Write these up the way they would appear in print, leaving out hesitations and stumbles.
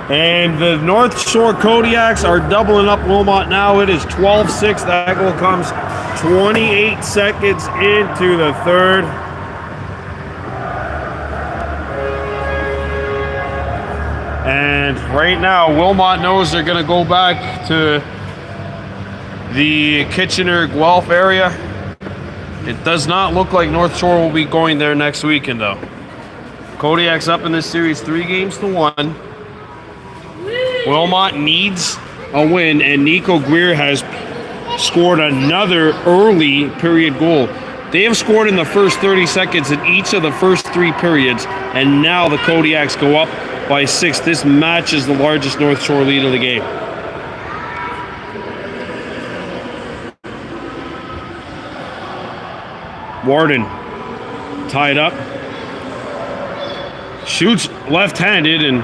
And the North Shore Kodiaks are doubling up Wilmot now. It is 12-6. That goal comes 28 seconds into the third. And right now, Wilmot knows they're going to go back to the Kitchener-Guelph area. It does not look like North Shore will be going there next weekend, though. Kodiak's up in this series 3-1. Wilmot needs a win, and Nico Greer has scored another early period goal. They have scored in the first 30 seconds in each of the first 3 periods, and now the Kodiaks go up by 6. This matches the largest North Shore lead of the game. Warden tied up. Shoots left-handed and...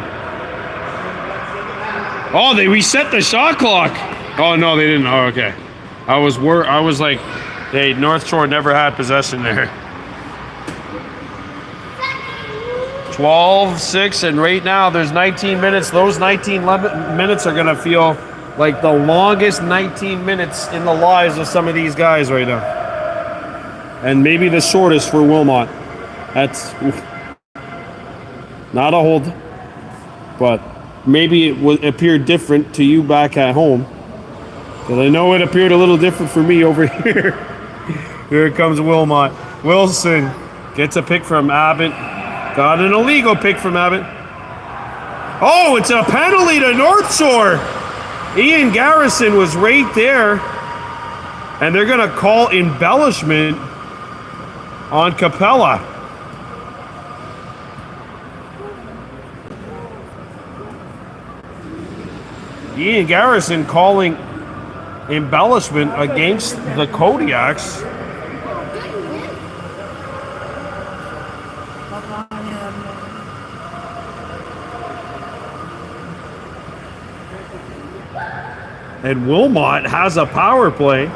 Oh, they reset the shot clock. Oh, no, they didn't. Oh, okay. I was like, hey, North Shore never had possession there. 12-6, and right now there's 19 minutes. Those 19 minutes are going to feel like the longest 19 minutes in the lives of some of these guys right now. And maybe the shortest for Wilmot. That's not a hold, but maybe it would appear different to you back at home. But I know it appeared a little different for me over here. Here comes Wilmot. Wilson gets a pick from Abbott. Got an illegal pick from Abbott. Oh, it's a penalty to North Shore. Ian Garrison was right there. And they're going to call embellishment on Capella. Ian Garrison calling embellishment against the Kodiaks. And Wilmot has a power play.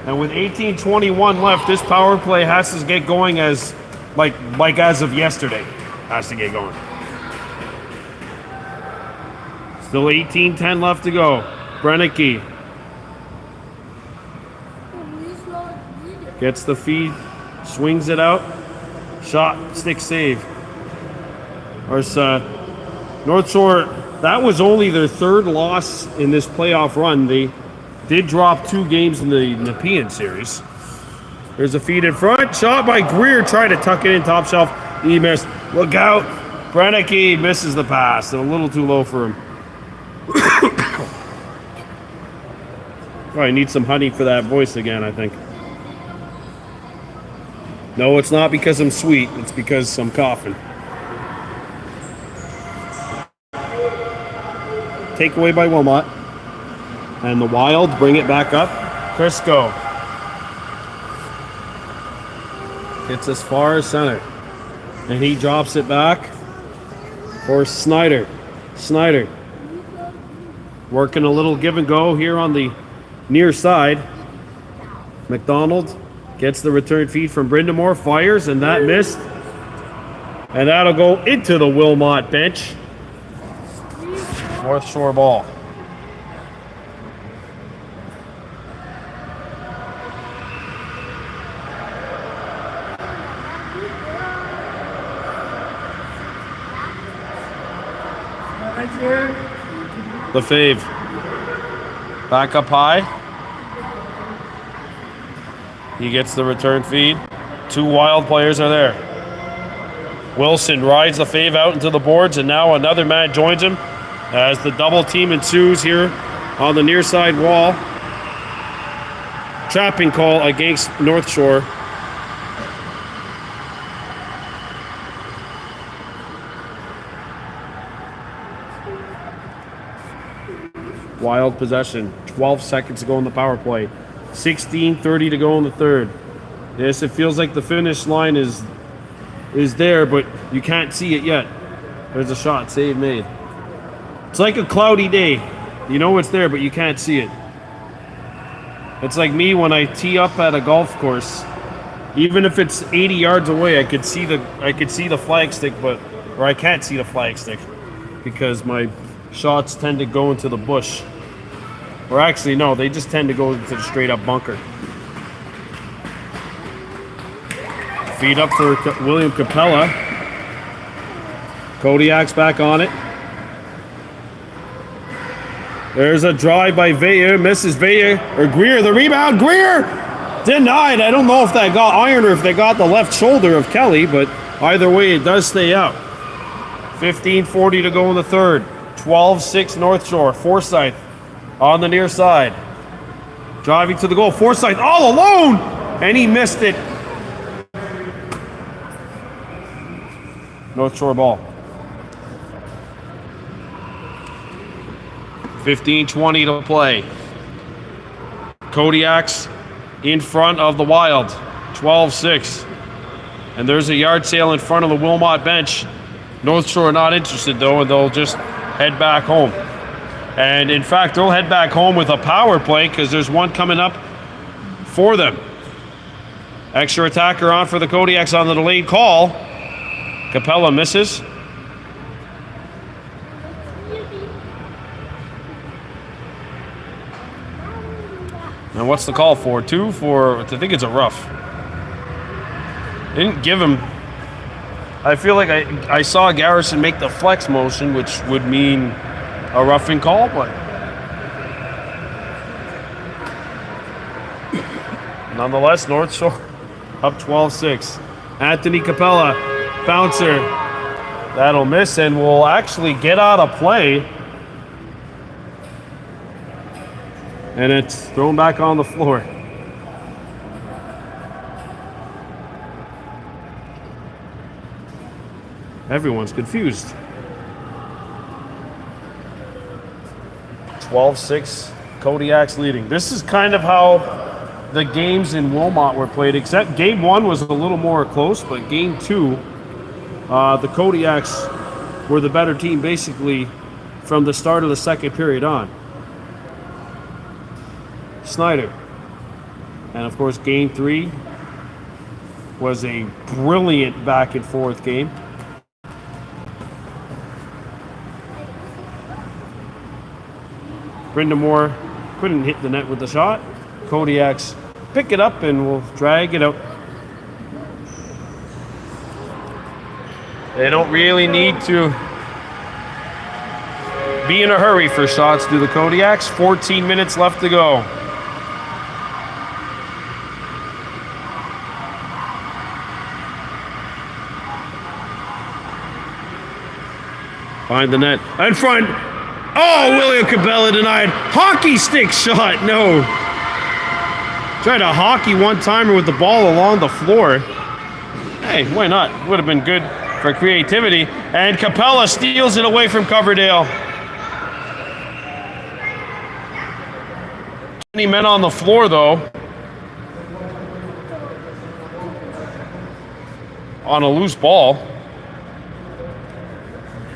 And with 18:21 left, this power play has to get going as as of yesterday. Has to get going. Still 18:10 left to go. Brennicky gets the feed, swings it out. Shot, stick save. North Shore, that was only their 3rd loss in this playoff run. They did drop 2 games in the Nepean series. There's a feed in front. Shot by Greer, trying to tuck it in top shelf. He missed. Look out. Brennicky misses the pass. A little too low for him. Oh, I need some honey for that voice again, I think. No, it's not because I'm sweet. It's because I'm coughing. Takeaway by Wilmot. And the Wild bring it back up. Crisco gets as far as center. And he drops it back for Snyder. Snyder working a little give and go here on the near side. McDonald gets the return feed from Brindamore, fires, and that missed. And that'll go into the Wilmot bench. North Shore ball. Lefebvre back up high. He gets the return feed. 2 Wild players are there. Wilson rides Lefebvre out into the boards, and now another man joins him as the double team ensues here on the near side wall. Trapping call against North Shore. Wild possession. 12 seconds to go in the power play. 16:30 to go in the third. Yes, it feels like the finish line is there, but you can't see it yet. There's a shot, save made. It's like a cloudy day. You know it's there, but you can't see it. It's like me when I tee up at a golf course. Even if it's 80 yards away, I could see the flag stick, or I can't see the flag stick. because my shots tend to go into the bush. Or actually, no, they just tend to go into the straight up bunker. Feed up for William Capella. Kodiak's back on it. There's a drive by Veyer. Misses Veyer. Or Greer. The rebound. Greer! Denied. I don't know if that got iron or if they got the left shoulder of Kelly, but either way, it does stay out. 15:40 to go in the third. 12-6 North Shore. Forsyth on the near side. Driving to the goal. Forsyth all alone! And he missed it. North Shore ball. 15:20 to play. Kodiak's in front of the Wild. 12-6. And there's a yard sale in front of the Wilmot bench. North Shore not interested though, and they'll just head back home. And in fact, they'll head back home with a power play because there's one coming up for them. Extra attacker on for the Kodiaks on the delayed call. Capella misses. And what's the call for? 2 for, I think it's a rough. Didn't give him. I feel like I saw Garrison make the flex motion, which would mean a roughing call, but nonetheless, North Shore up 12-6. Anthony Capella, bouncer. That'll miss and will actually get out of play. And it's thrown back on the floor. Everyone's confused. 12-6, Kodiak's leading. This is kind of how the games in Wilmot were played, except game 1 was a little more close, but game 2, the Kodiaks were the better team basically from the start of the second period on. Snyder. And of course, game 3 was a brilliant back and forth game. Brindamore couldn't hit the net with the shot. Kodiaks pick it up and will drag it out. They don't really need to be in a hurry for shots, do the Kodiaks. 14 minutes left to go. Find the net. In front. Oh, William Cabela denied. Hockey stick shot. No. Tried a hockey one-timer with the ball along the floor. Hey, why not? Would have been good for creativity. And Capella steals it away from Coverdale. 20 men on the floor, though. On a loose ball.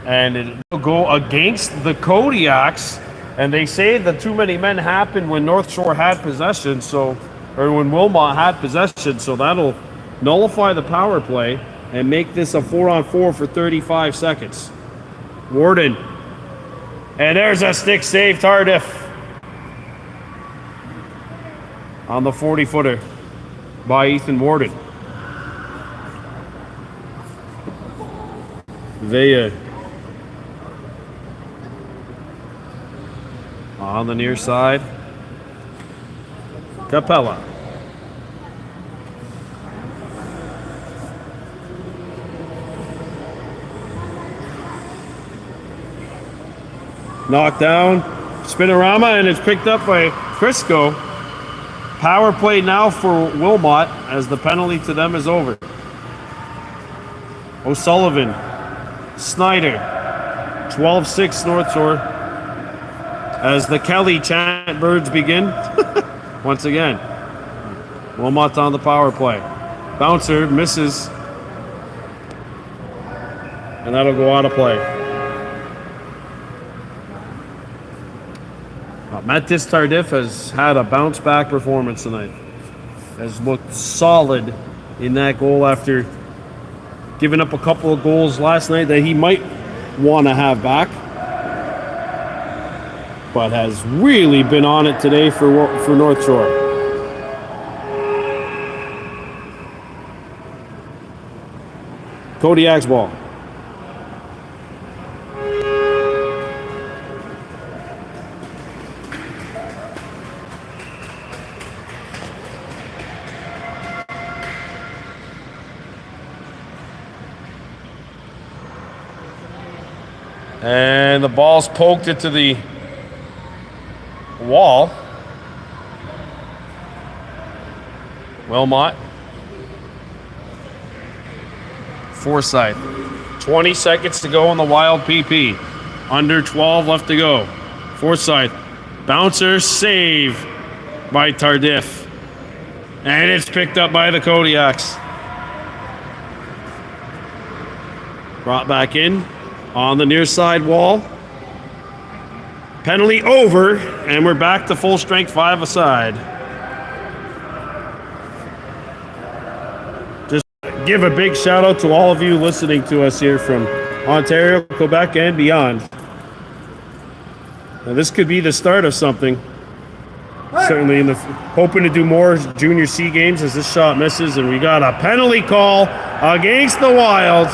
And it'll go against the Kodiaks. And they say the too many men happened when North Shore had possession, or when Wilmot had possession, so that'll nullify the power play and make this a 4-on-4 for 35 seconds. Warden. And there's a stick save, Tardif. On the 40-footer by Ethan Warden. Vea. On the near side. Capella. Knocked down. Spinorama, and it's picked up by Crisco. Power play now for Wilmot as the penalty to them is over. O'Sullivan. Snyder. 12-6 North Shore. As the Kelly chant birds begin. Once again. Wilmot's on the power play. Bouncer misses. And that'll go out of play. Matis Tardif has had a bounce back performance tonight. Has looked solid in that goal after giving up a couple of goals last night that he might want to have back, but has really been on it today for North Shore. Kodiak's ball. And the ball's poked into the wall. Wilmot. Forsyth. 20 seconds to go on the Wild PP. Under 12 left to go. Forsyth. Bouncer save by Tardif. And it's picked up by the Kodiaks. Brought back in on the near side wall. Penalty over, and we're back to full strength 5 aside. Just give a big shout out to all of you listening to us here from Ontario, Quebec, and beyond. Now, this could be the start of something. Certainly hoping to do more junior C games as this shot misses, and we got a penalty call against the Wild.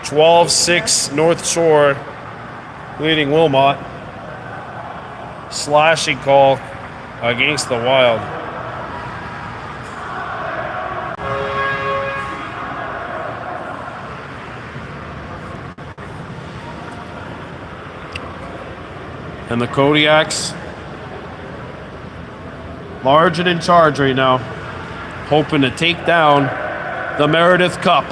12-6 North Shore leading Wilmot. Slashing call against the Wild. And the Kodiaks large and in charge right now, hoping to take down the Meredith Cup.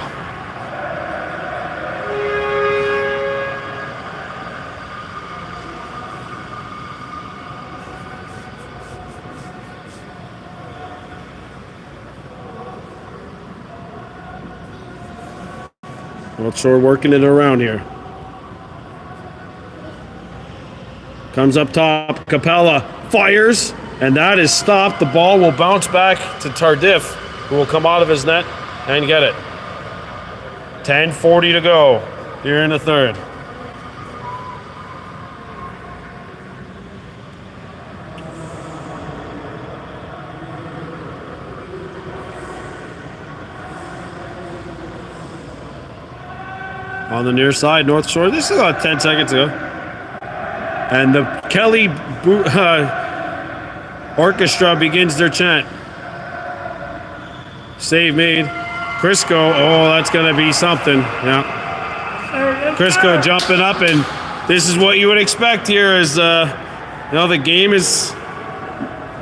Not sure working it around here. Comes up top, Capella fires, and that is stopped. The ball will bounce back to Tardif, who will come out of his net and get it. 10:40 to go here in the third. On the near side, North Shore. This is about 10 seconds ago. And the Kelly Orchestra begins their chant. Save made. Crisco, oh, that's going to be something. Yeah. Crisco jumping up, and this is what you would expect here is, the game is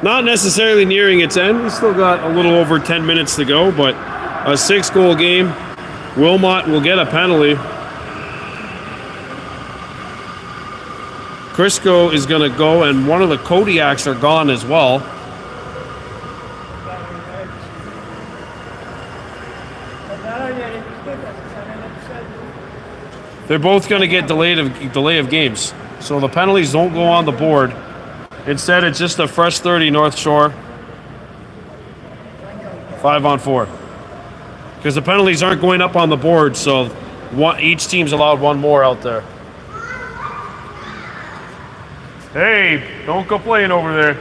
not necessarily nearing its end. We still got a little over 10 minutes to go, but a 6-goal game. Wilmot will get a penalty. Crisco is going to go, and one of the Kodiaks are gone as well. They're both going to get delay of games. So the penalties don't go on the board. Instead, it's just a fresh 30 North Shore. 5-on-4. Because the penalties aren't going up on the board, so each team's allowed one more out there. Hey, don't go playing over there.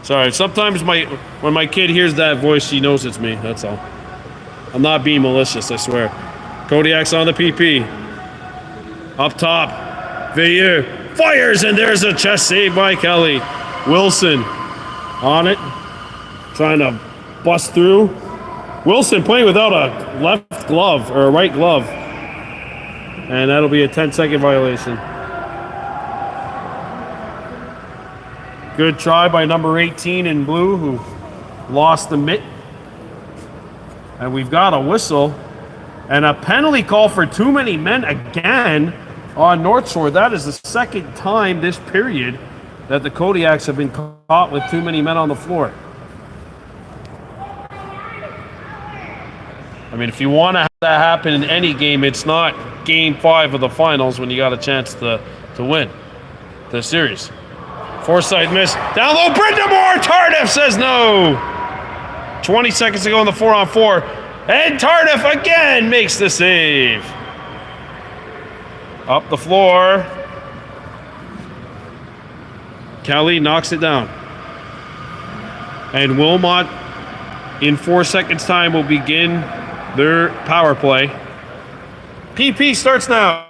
Sorry, sometimes when my kid hears that voice, she knows it's me, that's all. I'm not being malicious, I swear. Kodiak's on the PP. Up top, Veilleux fires, and there's a chest save by Kelly. Wilson on it, trying to bust through. Wilson playing without a left glove, or a right glove. And that'll be a 10-second violation. Good try by number 18 in blue, who lost the mitt. And we've got a whistle. And a penalty call for too many men again on North Shore. That is the second time this period that the Kodiaks have been caught with too many men on the floor. I mean, if you want to have that happen in any game, it's not Game 5 of the finals when you got a chance to win the series. Forsythe missed. Down low, Brindamore! Tardif says no. 20 seconds to go in the 4-on-4. And Tardif again makes the save. Up the floor. Kelly knocks it down. And Wilmot, in 4 seconds' time, will begin their power play. PP starts now.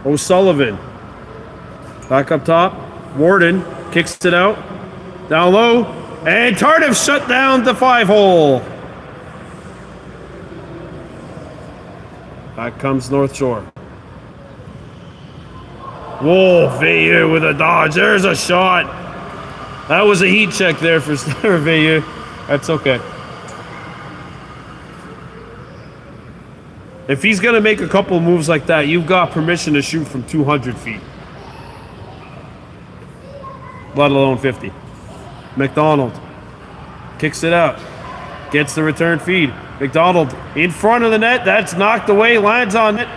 O'Sullivan. Back up top. Warden kicks it out. Down low. And Tardif shut down the 5-hole. Back comes North Shore. Whoa, Veilleux with a dodge. There's a shot. That was a heat check there for Veilleux. That's okay. If he's going to make a couple of moves like that, you've got permission to shoot from 200 feet. Let alone 50. McDonald kicks it out. Gets the return feed. McDonald in front of the net. That's knocked away. Lands on it.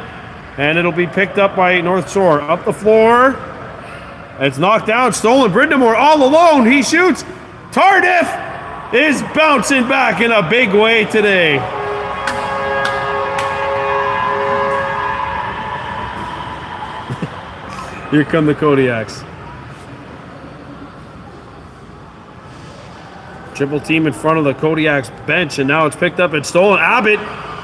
And it'll be picked up by North Shore. Up the floor. It's knocked down. Stolen. Brindamore all alone. He shoots. Tardif is bouncing back in a big way today. Here come the Kodiaks. Triple team in front of the Kodiaks bench, and now it's picked up and stolen. Abbott,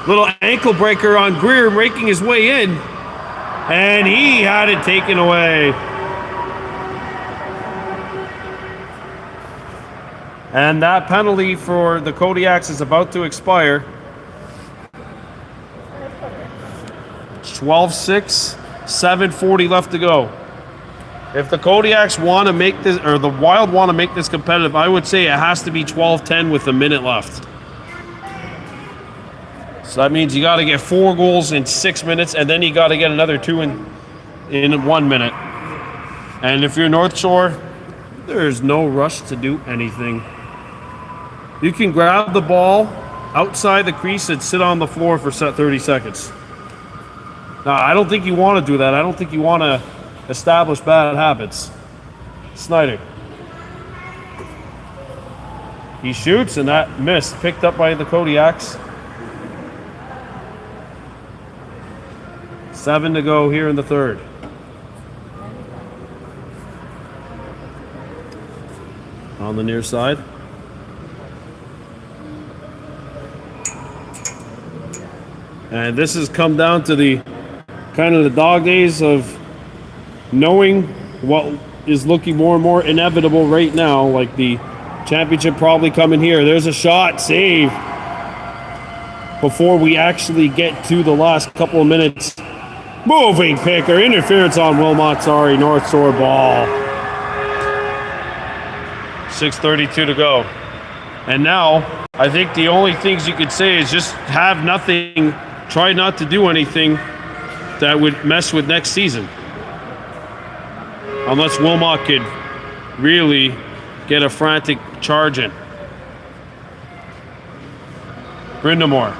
little ankle breaker on Greer, making his way in, and he had it taken away. And that penalty for the Kodiaks is about to expire. 12-6, 7:40 left to go. If the Kodiaks want to make this, or the Wild want to make this competitive, I would say it has to be 12-10 with a minute left. So that means you got to get 4 goals in 6 minutes, and then you got to get another 2 in 1 minute. And if you're North Shore, there's no rush to do anything. You can grab the ball outside the crease and sit on the floor for 30 seconds. Now, I don't think you want to do that. I don't think you want to establish bad habits. Snyder. He shoots, and that missed. Picked up by the Kodiaks. 7 to go here in the third. On the near side. And this has come down to the kind of the dog days of knowing what is looking more and more inevitable right now, like the championship probably coming here. There's a shot, save, before we actually get to the last couple of minutes. Moving picker, interference on Wilmot, sorry, North Shore ball. 6:32 to go. And now, I think the only things you could say is just have nothing, try not to do anything that would mess with next season. Unless Wilmot could really get a frantic charge in. Brindamore.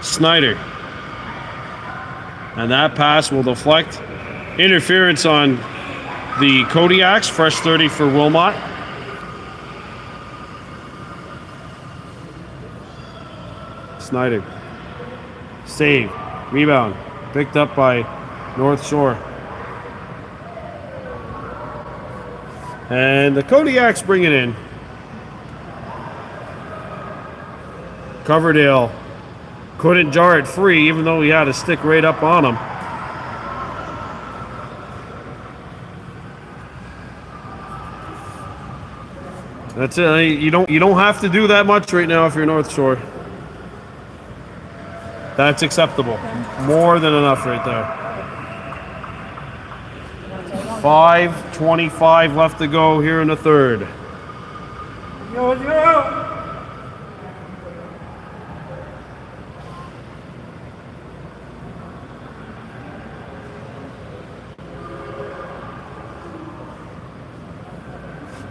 Snyder. And that pass will deflect. Interference on the Kodiaks. Fresh 30 for Wilmot. Snyder. Save. Rebound. Picked up by North Shore. And the Kodiaks bring it in. Coverdale couldn't jar it free, even though he had a stick right up on him. That's it. You don't have to do that much right now if you're North Shore. That's acceptable. More than enough right there. 5:25 left to go here in the third.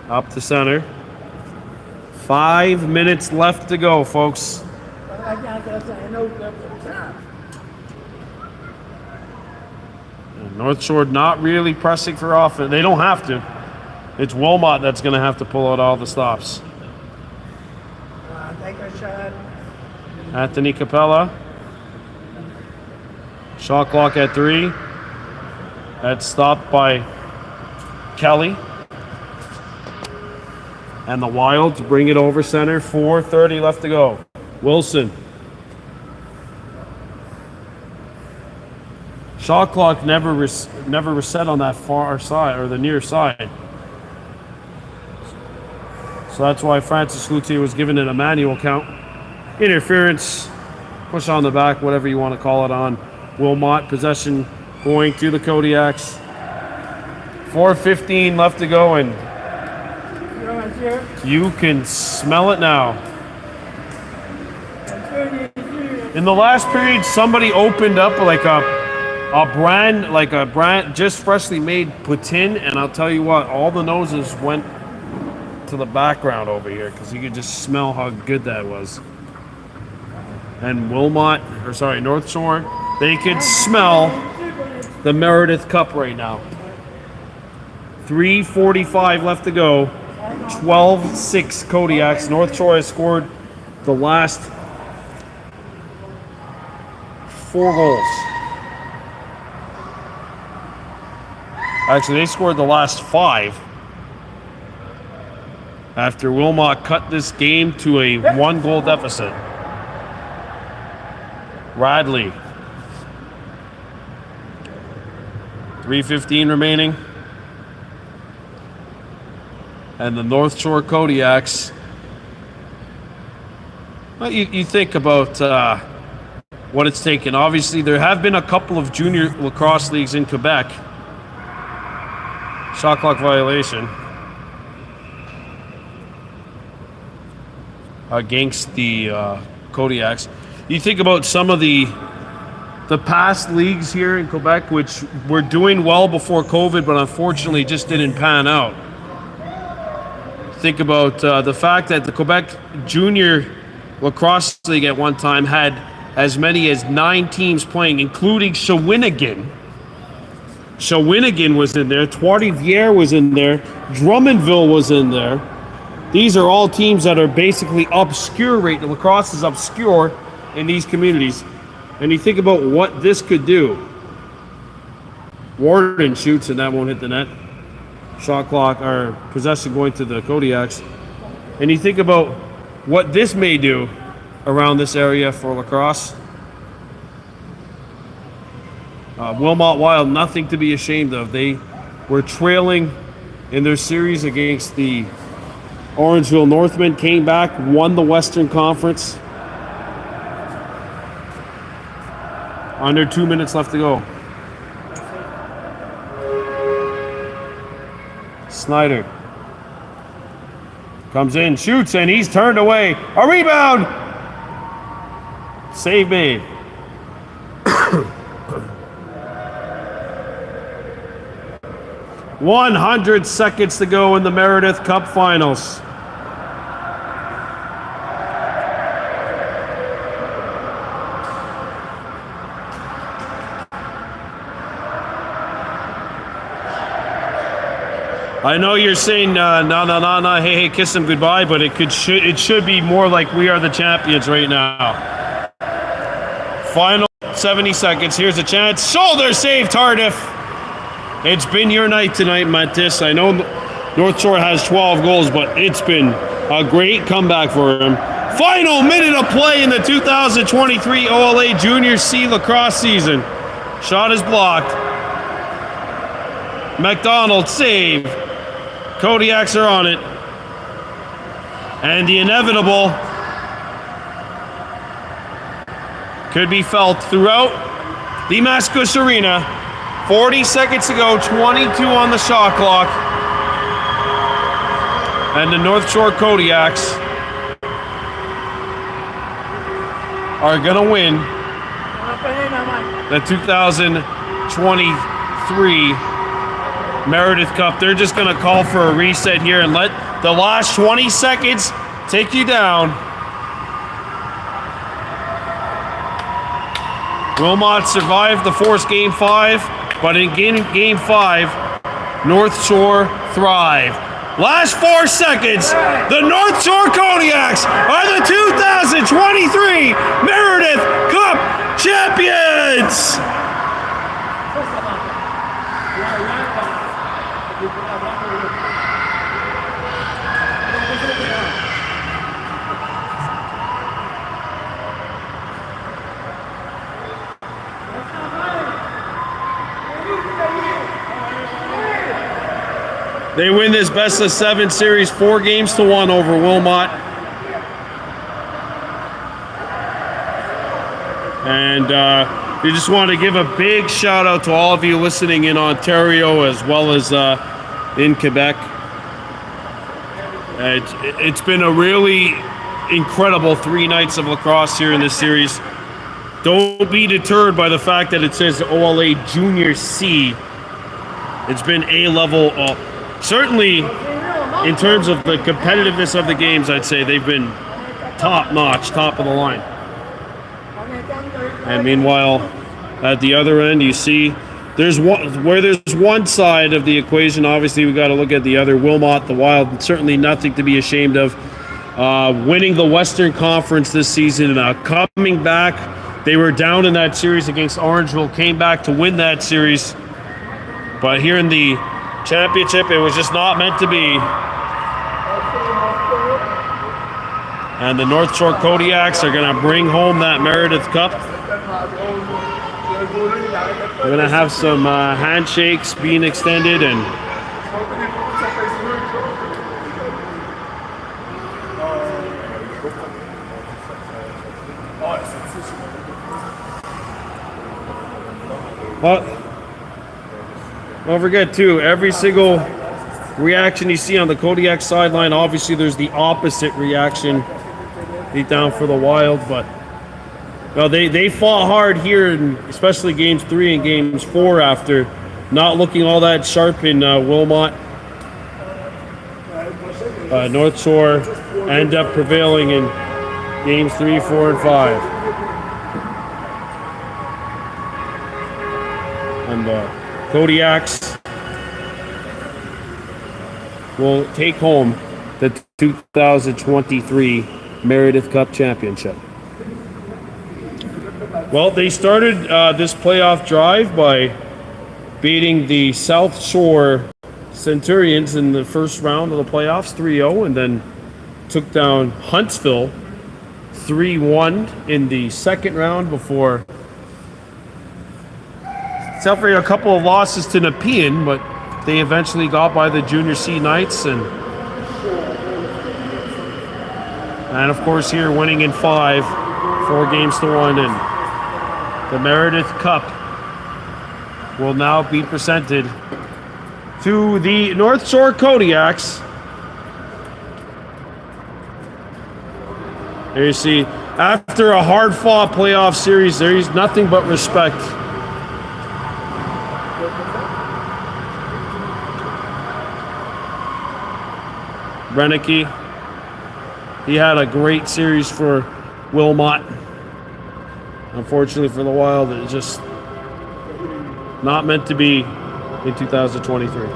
Up to center. 5 minutes left to go, folks. North Shore not really pressing for offense. They don't have to. It's Wilmot that's going to have to pull out all the stops. Take a shot. Anthony Capella. Shot clock at 3. That's stopped by Kelly. And the Wilds bring it over center. 4:30 left to go. Wilson. Shot clock never reset on that far side or the near side. So that's why Francis Cloutier was given an manual count. Interference, push on the back, whatever you want to call it on Wilmot. Possession going to the Kodiaks. 4:15 left to go, and you can smell it now. In the last period, somebody opened up like a brand just freshly made poutine, and I'll tell you what, all the noses went to the background over here because you could just smell how good that was. And North Shore, they could smell the Meredith Cup right now. 3:45 left to go. 12-6 Kodiaks. North Shore has scored the last 4 goals. Actually, they scored the last 5 after Wilmot cut this game to a 1-goal deficit. Radley. 3:15 remaining. And the North Shore Kodiaks. Well, you think about what it's taken. Obviously, there have been a couple of junior lacrosse leagues in Quebec. Shot clock violation against the Kodiaks. You think about some of the past leagues here in Quebec, which were doing well before COVID, but unfortunately just didn't pan out. Think about the fact that the Quebec Junior Lacrosse League at one time had as many as 9 teams playing, including Shawinigan. Shawinigan was in there. Trois-Rivières was in there. Drummondville was in there. These are all teams that are basically obscure right now. Lacrosse is obscure in these communities. And you think about what this could do. Warden shoots and that won't hit the net. Shot clock or possession going to the Kodiaks. And you think about what this may do around this area for lacrosse. Wilmot Wild, nothing to be ashamed of. They were trailing in their series against the Orangeville Northmen, came back, won the Western Conference. Under 2 minutes left to go. Snyder comes in, shoots, and he's turned away. A rebound! Save made. 100 seconds to go in the Meredith Cup Finals. I know you're saying no, hey, kiss him goodbye, but it should be more like we are the champions right now. Final 70 seconds. Here's a chance. Shoulder save, Tardif. It's been your night tonight, Mattis. I know North Shore has 12 goals, but it's been a great comeback for him. Final minute of play in the 2023 OLA Junior C lacrosse season. Shot is blocked. McDonald save. Kodiaks are on it. And the inevitable could be felt throughout the Mascouche Arena. 40 seconds to go, 22 on the shot clock. And the North Shore Kodiaks are going to win the 2023 Meredith Cup. They're just going to call for a reset here and let the last 20 seconds take you down. Wilmot survived the forced game 5. But in game 5, North Shore thrive. Last 4 seconds, the North Shore Kodiaks are the 2023 Meredith Cup champions! They win this best of 7 series 4-1 over Wilmot. And we just want to give a big shout out to all of you listening in Ontario as well as in Quebec. It's been a really incredible 3 nights of lacrosse here in this series. Don't be deterred by the fact that it says OLA Junior C. It's been A-level. Certainly, in terms of the competitiveness of the games, I'd say they've been top-notch, top of the line. And meanwhile, at the other end, you see there's one side of the equation. Obviously, we got to look at the other. Wilmot, the Wild, certainly nothing to be ashamed of. Winning the Western Conference this season, coming back. They were down in that series against Orangeville, came back to win that series. But here in the championship, it was just not meant to be. And the North Shore Kodiaks are going to bring home that Meredith Cup. We're going to have some handshakes being extended and don't forget too, every single reaction you see on the Kodiak sideline, obviously there's the opposite reaction deep down for the Wild, but they fought hard here, and especially games 3 and games 4 after not looking all that sharp in Wilmot. North Shore end up prevailing in games 3, 4, and 5. And Kodiaks will take home the 2023 Meredith Cup Championship. Well, they started this playoff drive by beating the South Shore Centurions in the first round of the playoffs 3-0, and then took down Huntsville 3-1 in the second round before suffering a couple of losses to Nepean, but they eventually got by the Junior C Knights, and of course here winning in 5, 4-1, and the Meredith Cup will now be presented to the North Shore Kodiaks. There you see, after a hard-fought playoff series, there is nothing but respect. Renicky, he had a great series for Wilmot. Unfortunately for the Wild, it's just not meant to be in 2023.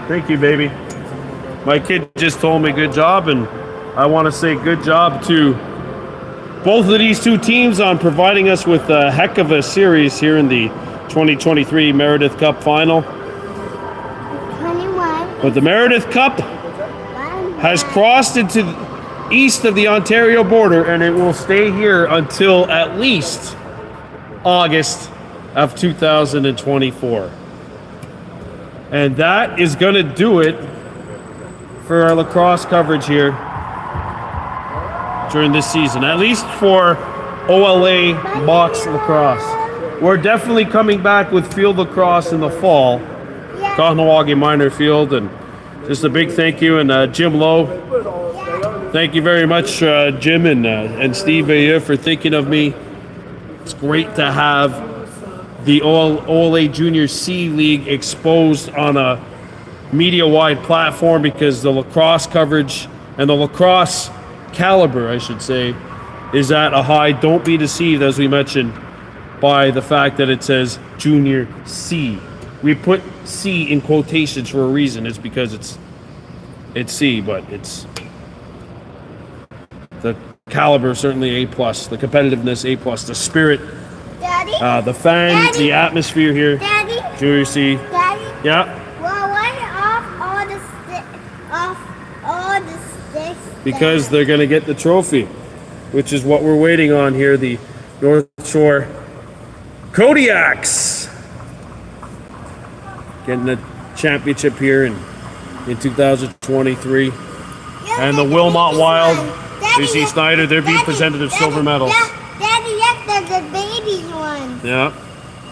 Thank you, baby. My kid just told me good job, and I want to say good job to both of these two teams on providing us with a heck of a series here in the 2023 Meredith Cup final. 21. But the Meredith Cup has crossed into the east of the Ontario border, and it will stay here until at least August of 2024. And that is going to do it for our lacrosse coverage here during this season, at least for OLA box lacrosse. We're definitely coming back with field lacrosse in the fall, Kahnawake Minor Field, and just a big thank you. And Jim Lowe, thank you very much, Jim and Steve, for thinking of me. It's great to have the OLA Junior C League exposed on a media-wide platform because the lacrosse coverage and the lacrosse caliber, I should say, is at a high. Don't be deceived, as we mentioned, by the fact that it says Junior C. We put C in quotations for a reason. It's because it's C, but it's the caliber certainly A+, the competitiveness A+, the spirit, Daddy? the fans, Daddy? the atmosphere here. Daddy? Junior C. Daddy? Yeah. Well, why off all the sticks? Because they're going to get the trophy, which is what we're waiting on here, the North Shore Kodiaks. Getting the championship here in 2023. Yeah, And the Wilmot Wild, you see Snyder, they're being presented with silver medals. Yeah, Daddy, yes, they're the baby ones. Yeah.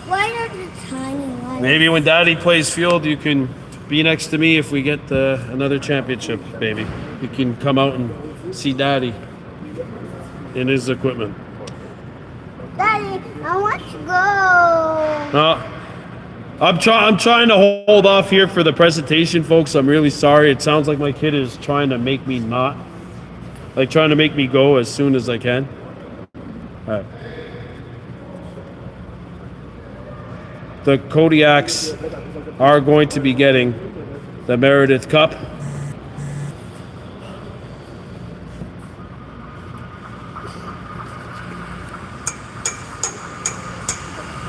Why are the tiny ones? Maybe when Daddy plays field, you can be next to me if we get another championship, baby. You can come out and see Daddy in his equipment. Daddy, I want to go. I'm trying to hold off here for the presentation, folks. I'm really sorry. It sounds like my kid is trying to make me trying to make me go as soon as I can. All right. The Kodiaks are going to be getting the Meredith Cup.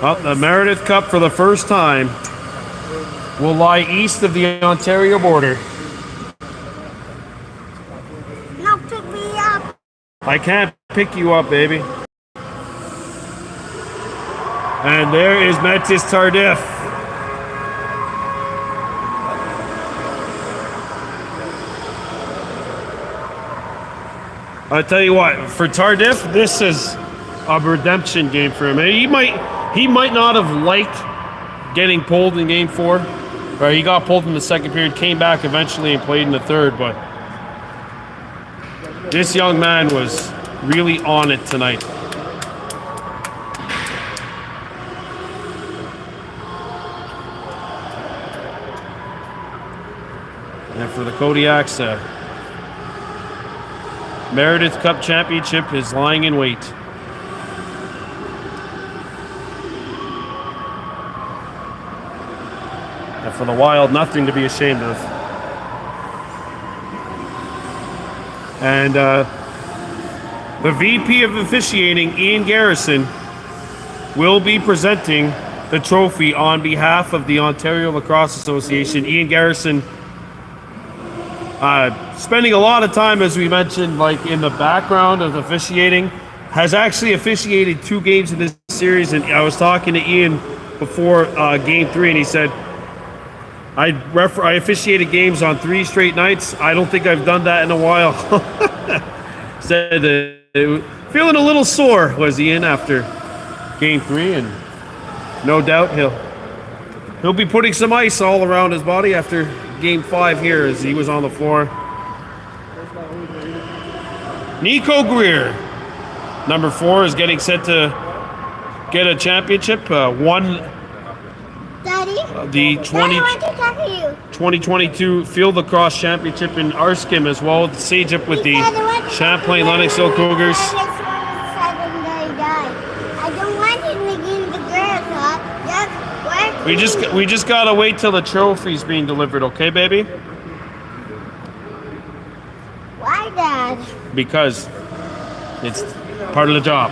Well, the Meredith Cup for the first time will lie east of the Ontario border. No, pick me up. I can't pick you up, baby. And there is Metis Tardif. I tell you what, for Tardif, this is a redemption game for him. He might not have liked getting pulled in game 4. Right, he got pulled in the second period, came back eventually and played in the third, but this young man was really on it tonight. And for the Kodiaks, Meredith Cup Championship is lying in wait. And for the Wild, nothing to be ashamed of. And the VP of officiating, Ian Garrison, will be presenting the trophy on behalf of the Ontario Lacrosse Association. Ian Garrison spending a lot of time, as we mentioned, like in the background of officiating, has actually officiated 2 games in this series. And I was talking to Ian before game 3, and he said, I officiated games on 3 straight nights. I don't think I've done that in a while. Said feeling a little sore was Ian after game 3, and no doubt he'll be putting some ice all around his body after game 5 here as he was on the floor. Nico Greer, number 4, is getting set to get a championship. Won Daddy? the Daddy, I want to talk to you. 2022 Field Lacrosse Championship in Arskim, as well as Sage up with the Champlain Lennoxville Cougars. I don't want him to give the girls, huh? We just gotta wait till the trophy's being delivered, okay, baby? Why, Dad? Because it's part of the job.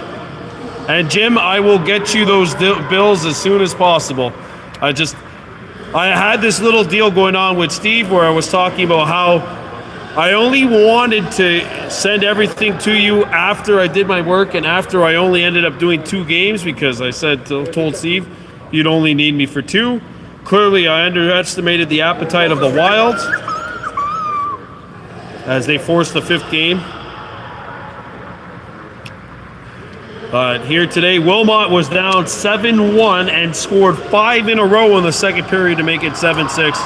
And Jim, I will get you those bills as soon as possible. I had this little deal going on with Steve where I was talking about how I only wanted to send everything to you after I did my work and after I only ended up doing 2 games, because I told Steve you'd only need me for 2. Clearly, I underestimated the appetite of the Wild as they forced the 5th game. Here today, Wilmot was down 7-1 and scored 5 in a row in the second period to make it 7-6.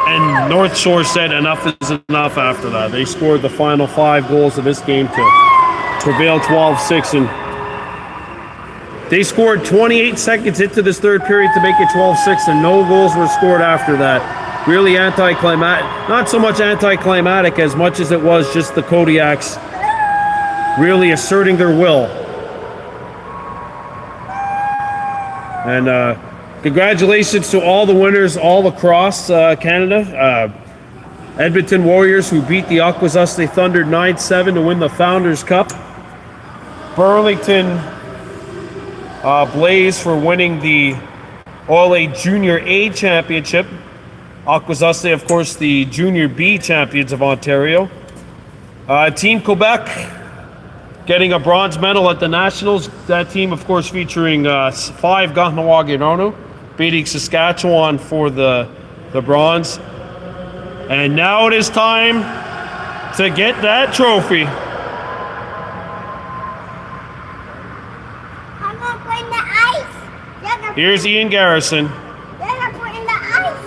And North Shore said enough is enough after that. They scored the final 5 goals of this game to prevail 12-6 and They scored 28 seconds into this third period to make it 12-6, and no goals were scored after that. Really anticlimactic. Not so much anticlimactic as much as it was just the Kodiaks really asserting their will. And congratulations to all the winners all across Canada. Edmonton Warriors, who beat the Akwesasne Thunder 9-7 to win the Founders Cup. Burlington Blaze for winning the All-A Junior A Championship. Akwesasne, of course, the Junior B champions of Ontario. Team Quebec getting a bronze medal at the Nationals. That team, of course, featuring 5 Kahnawake beating Saskatchewan for the bronze. And now it is time to get that trophy. I'm gonna put in the ice. Here's Ian Garrison. They're gonna put in the ice.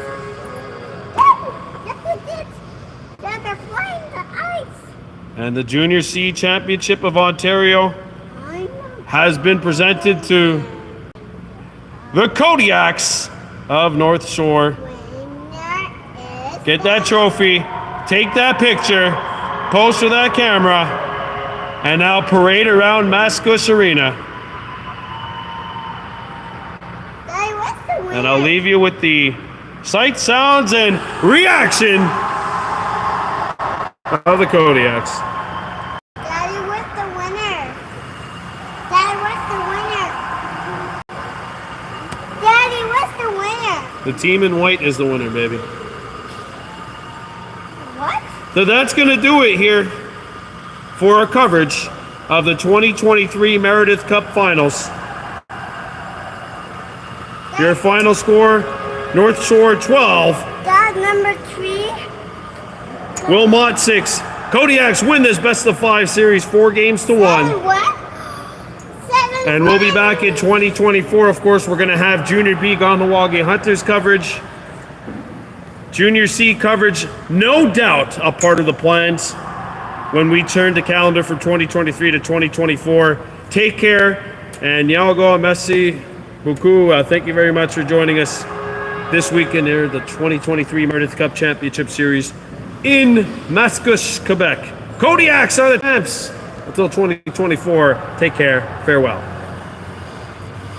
They're playing the ice. And the Junior C Championship of Ontario has been presented to the Kodiaks of North Shore. Get that trophy, take that picture, pose for that camera, and now parade around Mascouche Arena. And I'll leave you with the sights, sounds, and reaction of the Kodiaks. Daddy, what's the winner? Daddy, what's the winner? Daddy, what's the winner? The team in white is the winner, baby. What? So that's going to do it here for our coverage of the 2023 Meredith Cup Finals. Your final score, North Shore 12. Dad, number 3. Wilmot 6. Kodiaks win this best of 5 series 4-1. What? 7. And we'll be back in 2024. Of course, we're going to have Junior B Kahnawake Hunters coverage. Junior C coverage, no doubt, a part of the plans when we turn the calendar from 2023 to 2024. Take care, and Yalgo, merci beaucoup. Thank you very much for joining us this weekend here, the 2023 Meredith Cup Championship Series in Mascouche, Quebec. Kodiaks are the champs until 2024. Take care. Farewell.